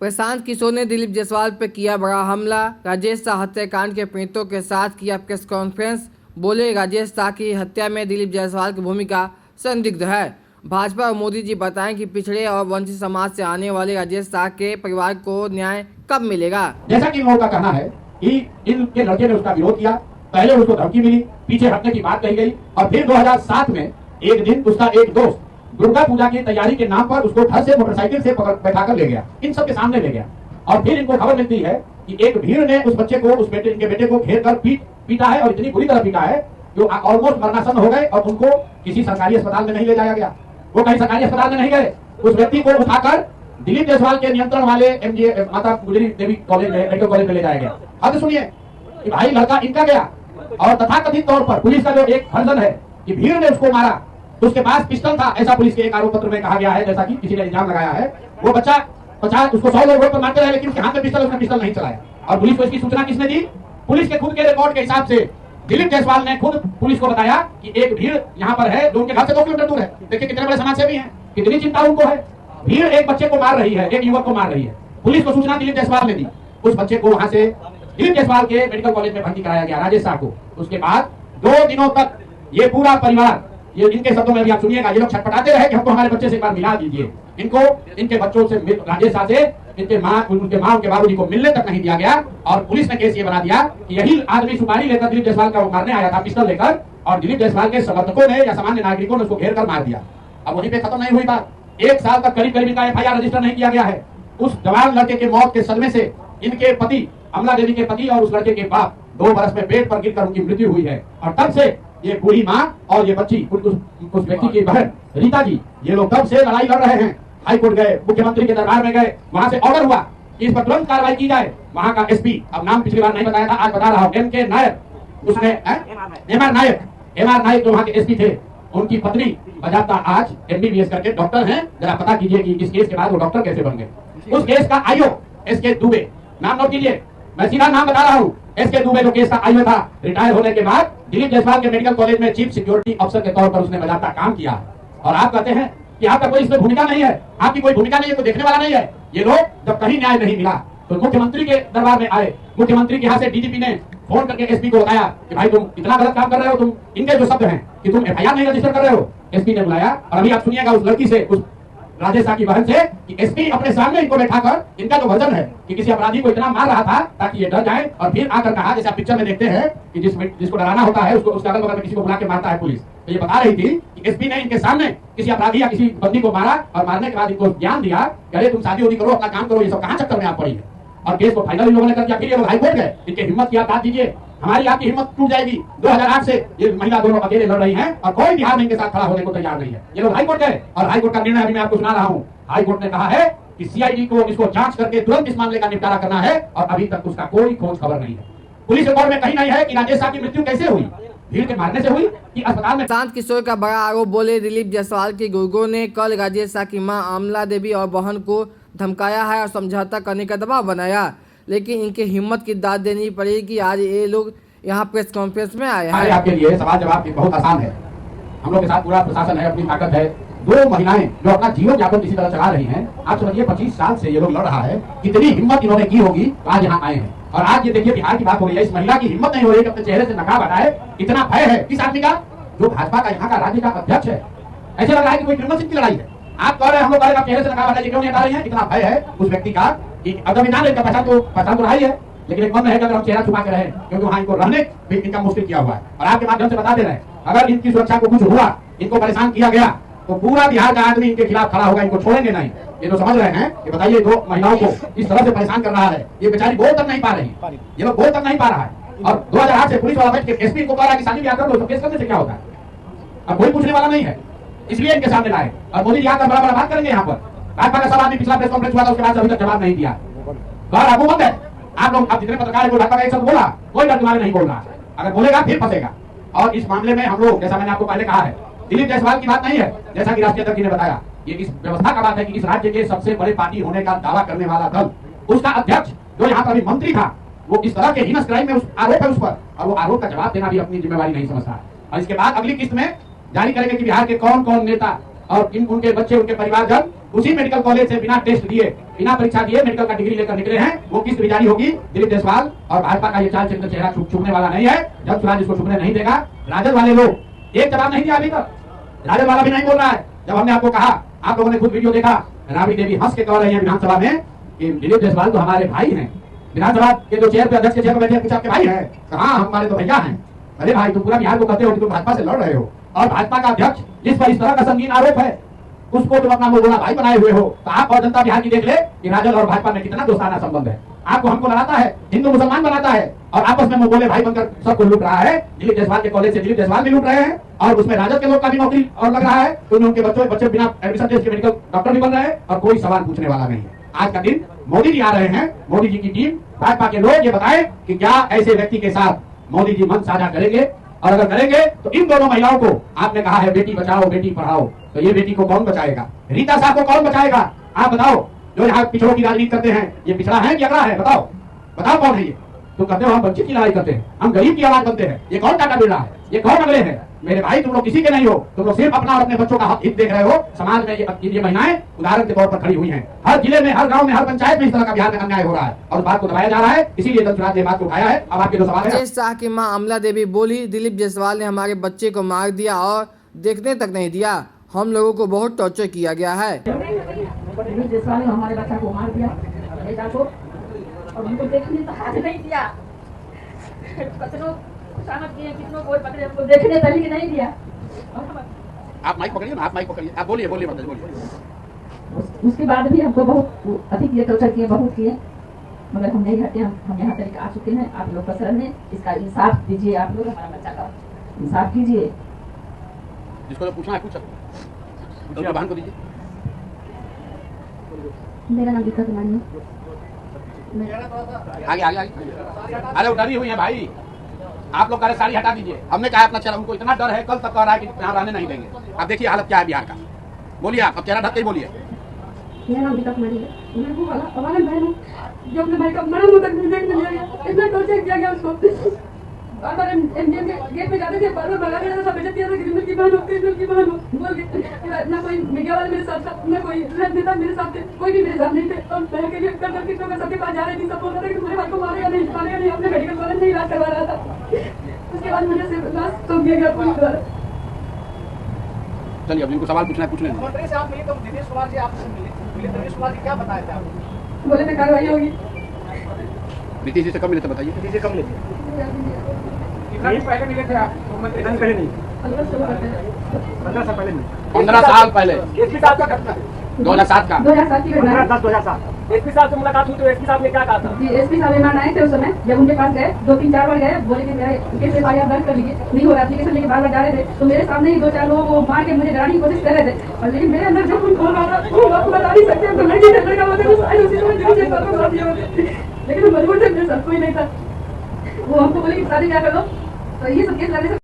प्रशांत किशोर ने दिलीप जायसवाल पर किया बड़ा हमला। राजेश शाह हत्याकांड के पीड़ितों के साथ किया प्रेस कॉन्फ्रेंस। बोले, राजेश शाह की हत्या में दिलीप जायसवाल की भूमिका संदिग्ध है। भाजपा और मोदी जी बताएं कि पिछड़े और वंचित समाज से आने वाले राजेश शाह के परिवार को न्याय कब मिलेगा। जैसा कि इन लोगों का कहना है कि इनके लड़के ने उसका विरोध किया, पहले उसको धमकी मिली, पीछे हटने की बात कही गई और फिर 2007 में एक दिन उसका एक दोस्त दुर्गा पूजा की तैयारी के नाम पर उसको घर से मोटरसाइकिल से बैठाकर ले गया, इन सब के सामने ले गया। और फिर इनको खबर मिलती है कि एक भीड़ ने उस बच्चे को, इनके बेटे को घेर कर पीटा है और इतनी बुरी तरह पीटा है जो ऑलमोस्ट मरणासन हो गए और उनको किसी सरकारी अस्पताल में नहीं ले जाया गया। वो कहीं सरकारी अस्पताल में नहीं गए, उस व्यक्ति को उठाकर दिलीप जायसवाल के नियंत्रण वाले MGA माता गुजरी देवी कॉलेज में, मेडिकल कॉलेज में ले जाया गया। अब सुनिए कि भाई लड़का इनका गया और तथाकथित तौर पर पुलिस का जो एक वर्जन है कि भीड़ ने उसको मारा, तो उसके पास पिस्टल था, ऐसा पुलिस के एक आरोप पत्र में कहा गया है, जैसा कि किसी ने इल्जाम लगाया है। वो बच्चा 50 उसको 100 लोग रोड पर मारते रहे लेकिन उसके हाथ में पिस्टल, उसने पिस्टल नहीं चलाया। और पुलिस को इसकी सूचना किसने दी? पुलिस के खुद के रिकॉर्ड के हिसाब से दिलीप जायसवाल ने खुद पुलिस को बताया कि एक भीड़ यहाँ पर है जो उनके घर से 2 किलोमीटर दूर है। देखिए कितने बड़े समाज सेवी हैं, कितनी चिंता उनको है। भीड़ एक बच्चे को मार रही है, एक युवक को मार रही है, पुलिस को सूचना दिलीप जायसवाल ने दी। उस बच्चे को वहां से दिलीप जायसवाल के मेडिकल कॉलेज में भर्ती कराया गया, राजेश शाह को। उसके बाद 2 दिनों तक ये पूरा परिवार, ये इनके शब्दों में भी आप सुनिएगा, ये लोग छटपटाते रहे कि हमको हमारे बच्चे से एक बार मिला दीजिए। इनको इनके बच्चों से, राजेश शाह से उनके माँ उनके बाबूजी को मिलने तक नहीं दिया गया। और पुलिस ने केस ये बना दिया कि यही आदमी सुपारी लेकर दिलीप जायसवाल का मारने आया था, पिस्टल लेकर, और दिलीप जायसवाल के समर्थकों ने या सामान्य नागरिकों ने उसको घेर कर मार दिया। अब वहीं पे खत्म नहीं हुई बात, 1 साल तक करीब इनका FIR रजिस्टर नहीं किया गया है। उस जवान लड़के के मौत के सदमे से इनके पति, अमला देवी के पति और उस लड़के के बाप 2 बरस में पेट पर गिरकर उनकी मृत्यु हुई है। और तब से ये बूढ़ी माँ और ये बच्ची, उस व्यक्ति की बहन रीता जी, ये लोग तब से लड़ाई लड़ रहे हैं। हाई कोर्ट गए, मुख्यमंत्री के दरबार में गए, वहां से ऑर्डर हुआ कि इस पर तुरंत कार्रवाई की जाए। वहां का SP, अब नाम पिछली बार नहीं बताया था, आज बता रहा हूँ, MK नायक, उसने MR नायक जो वहां के SP थे, उनकी पत्नी बजाता आज MBBS करके डॉक्टर हैं। जरा पता कीजिए कि इस केस के बाद वो डॉक्टर कैसे बन गए। उस केस का IO SK दुबे, नाम नोट कीजिए, मैं सीधा नाम बता रहा हूँ, SK दुबे जो केस का IO था, रिटायर होने के बाद दिलीप जायसवाल के मेडिकल कॉलेज में चीफ सिक्योरिटी अफसर के तौर पर उसने बजाता काम किया। और आप कहते हैं कि आपका कोई इसमें भूमिका नहीं है, आपकी कोई भूमिका नहीं है, कोई देखने वाला नहीं है। ये लोग जब कहीं न्याय नहीं मिला तो मुख्यमंत्री के दरबार में आए, मुख्यमंत्री के यहाँ से DGP ने फोन करके SP को बताया कि भाई तुम इतना गलत काम कर रहे हो, तुम इनके जो शब्द हैं कि तुम FIR नहीं रजिस्टर कर रहे हो। SP ने बुलाया और अभी आप सुनिएगा उस लड़की से, उस राजेश शाह की बहन से, कि SP अपने सामने इनको बैठाकर इनका जो वजन है कि किसी अपराधी को इतना मार रहा था ताकि ये डर जाए, और फिर आकर कहा, जैसे आप पिक्चर में देखते हैं कि जिसको डराना होता है उसको उसके अगल बगल में किसी को बुला के मारता है पुलिस। तो ये बता रही थी कि SP ने इनके सामने किसी अपराधी या किसी बंदी को मारा और मारने के बाद इनको ज्ञान दिया कि अरे तुम शादी करो, अपना काम करो, ये सब कहाँ चक्कर में आप पड़ी है। और केस को फाइनल इन लोगों ने कर दिया। फिर ये लोग हाईकोर्ट गए, इनकी हिम्मत की आप बात दीजिए, हमारी आपकी हिम्मत टूट जाएगी। 2008 से ये महिला दोनों अकेले लड़ रही हैं और कोई बिहार में इनके साथ खड़ा होने को तैयार नहीं है। ये लोग हाईकोर्ट गए और हाईकोर्ट का निर्णय अभी मैं आपको सुना रहा हूँ। हाईकोर्ट ने कहा है कि CID को इसको जांच करके तुरंत इस मामले का निपटारा करना है और अभी तक उसका कोई खोज खबर नहीं है। पुलिस रिकॉर्ड में कहीं नहीं है कि राजेश शाह की मृत्यु कैसे हुई, भीड़ के मारने से हुई कि अस्पताल में। प्रशांत किशोर का बड़ा आरोप। बोले, दिलीप जायसवाल के गुर्गों ने कल राजेश शाह की मां अमला देवी और बहन को धमकाया है और समझौता करने का दबाव बनाया, लेकिन इनकी हिम्मत की दाद देनी पड़ेगी कि आज ये लोग यहाँ प्रेस कॉन्फ्रेंस में आए हैं। आपके लिए सवाल जवाब बहुत आसान है। हम लोग के साथ पूरा प्रशासन है, अपनी ताकत है। 2 महिलाएं जो अपना जीवन यापन इसी तरह चला रही हैं, आप समझिए 25 साल से ये लोग लड़ रहा है, कितनी हिम्मत इन्होंने की होगी, आज यहाँ आए हैं। और आज ये देखिए बिहार की बात हो रही है, इस महिला की हिम्मत नहीं हो रही है, अपने चेहरे से नकाब हटाए। इतना भय है किस आदमी का, जो भाजपा का यहाँ का राज्य का अध्यक्ष है। ऐसे लग रहा है कि कोई क्रिमिनल की लड़ाई है। आप कह रहे हैं हम लोग कह रहे हैं चेहरे से नकाब हटाइए, क्यों नहीं हटा रही है? इतना भय है उस व्यक्ति का कि अगर जान इनका पहचान तो रहा ही है, लेकिन एक मन में है कि अगर हम चेहरा छुपा के रहे, क्योंकि वहाँ इनको रहने भी इनका मुश्किल किया हुआ है। और आपके माध्यम से बता दे रहे हैं, अगर इनकी सुरक्षा को कुछ हुआ, इनको परेशान किया गया, तो पूरा बिहार का आदमी इनके खिलाफ खड़ा होगा, इनको छोड़ेंगे नहीं। ये तो समझ रहे हैं कि बताइए 2 महिलाओं को इस तरह से परेशान कर रहा है, ये बेचारी बोल तक नहीं पा रही, ये लोग बोल तक नहीं पा रहा है। और 2008 से पुलिस वाला बैठ के SP को कह रहा है कि शादी ब्याह कर लो, तो केस करने से क्या होता है? अब कोई पूछने वाला नहीं है, इसलिए इनके सामने लाए। और मोदी जी आकर बड़ा बड़ा बात करेंगे यहाँ पर। भाजपा का सब आदमी पिछला प्रेस कॉन्फ्रेंस हुआ था, उसके बाद अभी तक जवाब नहीं दिया। बाहर बंद है। आप लोग, आप जितने पत्रकार है, भाजपा का एक शब्द बोला, कोई डर तुम्हारे नहीं बोल रहा। अगर बोलेगा फिर फंसेगा। और इस मामले में हम लोग, जैसा मैंने आपको पहले कहा है, दिलीप जायसवाल की बात नहीं है, जैसा कि राष्ट्रीय अध्यक्ष ने बताया, ये इस व्यवस्था का बात है कि इस राज्य के सबसे बड़े पार्टी होने का दावा करने वाला दल, उसका अध्यक्ष जो यहाँ पर अभी मंत्री था, वो इस तरह के हीनस क्राइम में उस आरोप है उस पर, और वो आरोप का जवाब देना भी अपनी जिम्मेवारी नहीं समझता है। और इसके बाद अगली किस्त में जारी करेंगे कि बिहार के कौन कौन नेता और उनके बच्चे, उनके परिवारजन उसी मेडिकल कॉलेज से बिना टेस्ट दिए, बिना परीक्षा दिए मेडिकल का डिग्री लेकर निकले हैं। वो किस्त भी जारी होगी। दिलीप जायसवाल और भाजपा का ये चाल चरित्र चेहरा छुपने वाला नहीं है। जब चुनाव इसको छुपने नहीं देगा। राजद वाले लोग एक जवाब नहीं दिया अभी तक। राजद वाला भी नहीं बोल रहा है। जब हमने आपको कहा, आप लोगों ने खुद वीडियो देखा, राबड़ी देवी हंस के कह रही है विधानसभा में कि दिलीप जायसवाल तो हमारे भाई हैं। विधानसभा के जो चेयर पे अध्यक्ष के चेयर पर बैठे कुछ आपके भाई हैं? कहा हमारे तो भैया हैं। अरे भाई, तुम पूरा बिहार को कहते हो कि तुम भाजपा से लड़ रहे हो, और भाजपा का अध्यक्ष जिस पर इस तरह का संगीन आरोप है उसको तुम अपना मुंह भाई बनाए हुए हो। तो आप और जनता बिहार की देख ले कि राजद और भाजपा में कितना दोस्ताना संबंध है। आपको हमको लड़ाता है, हिंदू मुसलमान बनाता है, और आपस में मुंह बोले भाई बनकर सबको लूट रहा है। दिलीप जायसवाल के कॉलेज से दिलीप जायसवाल भी लूट रहे हैं, और उसमें राजद के लोग का भी नौकरी और लग रहा है। तो उनके बच्चे बिना एडमिशन टेस्ट के मेडिकल डॉक्टर भी बन रहे हैं, और कोई सवाल पूछने वाला नहीं है। आज का दिन मोदी जी आ रहे हैं। मोदी जी की टीम, भाजपा के लोग ये बताएं कि क्या ऐसे व्यक्ति के साथ मोदी जी मन साझा करेंगे, और अगर करेंगे तो इन दोनों महिलाओं को, आपने कहा है बेटी बचाओ बेटी पढ़ाओ, तो ये बेटी को कौन बचाएगा? रीता साहब को कौन बचाएगा? आप बताओ। जो यहाँ पिछड़ों की राजनीति करते हैं, ये पिछड़ा है कि अगड़ा है? बताओ बताओ कौन है ये? तुम कहते हो हम वंचित की लड़ाई करते हैं, हम गरीब की आवाज बनते हैं। ये कौन टाटा बिरला है? ये कौन अगले हैं? मेरे भाई, तुम लोग किसी के नहीं हो। तुम लोग सिर्फ अपना और अपने बच्चों का हित देख रहे हो। समाज में ये महिलाएं उदाहरण के तौर पर खड़ी हुई हैं। हर जिले में, हर गांव में, हर पंचायत में इस तरह का बिहार में अन्याय हो रहा है, और उस बात को दबाया जा रहा है। इसीलिए दल ने बात को उठाया है। अब आपके जो सवाल है। राजेश शाह की मां अमला देवी बोली, दिलीप जायसवाल ने हमारे बच्चे को मार दिया और देखने तक नहीं दिया। हम लोगों को बहुत टॉर्चर किया गया है। दिलीप जायसवाल ने हमारे बच्चा को मार दिया, बेटा को, और उनको देखने तक हाथ नहीं दिया। कितनों शामत किए, कितनों कोई पकड़े, हमको देखने तक ही नहीं दिया। आप माइक पकड़िए ना, आप माइक पकड़िए, आप बोलिए बोलिए बोलिए। उसके बाद भी हमको बहुत अधिक ये टॉर्चर किए, बहुत किए, मगर हम नहीं हटे। हम यहाँ तक आ चुके हैं। आप लोग का शरण है, इसका इंसाफ दीजिए। आप लोग हमारा बच्चा का इंसाफ कीजिए। जिसको तो पूछना है पूछ सकते हैं। बहन को दीजिए। मेरा नाम दीपक कुमारी है। आगे आगे आगे। अरे डरी हुई है भाई, आप लोग कह रहे साड़ी हटा दीजिए। हमने कहा अपना चेहरा, उनको इतना डर है, कल तक कह रहा है कि यहाँ रहने नहीं देंगे। आप देखिए हालत क्या है बिहार का। बोलिए आप, अब चेहरा ढक के बोलिए। मेरा नाम दीपक कुमारी है। मेरे को हमारे बहन जो अपने भाई का मरण तक नहीं देखने दिया गया, इतना टॉर्चर किया गया उसको। बार-बार एमडीएम के गेट पे जाते थे, बार-बार भगा के सब बेइज्जत किया था, क्रिमिनल की बहन हो, क्रिमिनल की बहन हो बोल के। ना कोई मीडिया वाले मेरे साथ था, ना कोई राजनेता मेरे साथ थे, कोई भी मेरे साथ नहीं थे। और बहन के लिए कर कितनों का सबके पास जा रही थी, सब बोल रहे थे कि तुम्हारे भाई को मारेगा नहीं, मारेगा नहीं। अपने मेडिकल कॉलेज में इलाज करवा रहा था। उसके बाद मुझे सिर्फ लाश सौंप दिया गया पुलिस द्वारा। चलिए अब इनको सवाल पूछना है, पूछ लेंगे। मंत्री साहब मिले तो नीतीश कुमार जी आपसे मिले, नीतीश कुमार जी क्या बताए थे आपको? बोले थे कार्रवाई होगी। नीतीश जी से कब मिले थे बताइए? नीतीश जी कब मिले थे? कितना दिन पहले मिले थे आप? मंत्री दिन पहले नहीं, 15 साल पहले नहीं, 15 साल पहले। एसपी साहब का घटना 2007 का 2007 की घटना है। 2007 एसपी साहब से मुलाकात हुई तो एसपी साहब ने क्या कहा था? जी, एसपी साहब ईमान आए थे उस समय। जब उनके पास गए, 2-3-4 बार गए, बोले कि मेरा केस एफआईआर दर्ज कर लीजिए। नहीं हो रहा, एप्लीकेशन लेके बार-बार जा रहे थे। तो मेरे सामने ही 2-4 लोगों को मार के मुझे डराने की कोशिश कर रहे थे, और लेकिन मेरे अंदर जब कुछ बोल रहा था वो आपको बता नहीं सकते। तो लड़की टेंडर का मतलब शायद उसी समय दिलीप जायसवाल को मार दिया होता। लेकिन मजबूर थे, मेरे साथ कोई नहीं था। वो हमको बोले कि शादी क्या कर लो, तो ये सब केस लड़ने से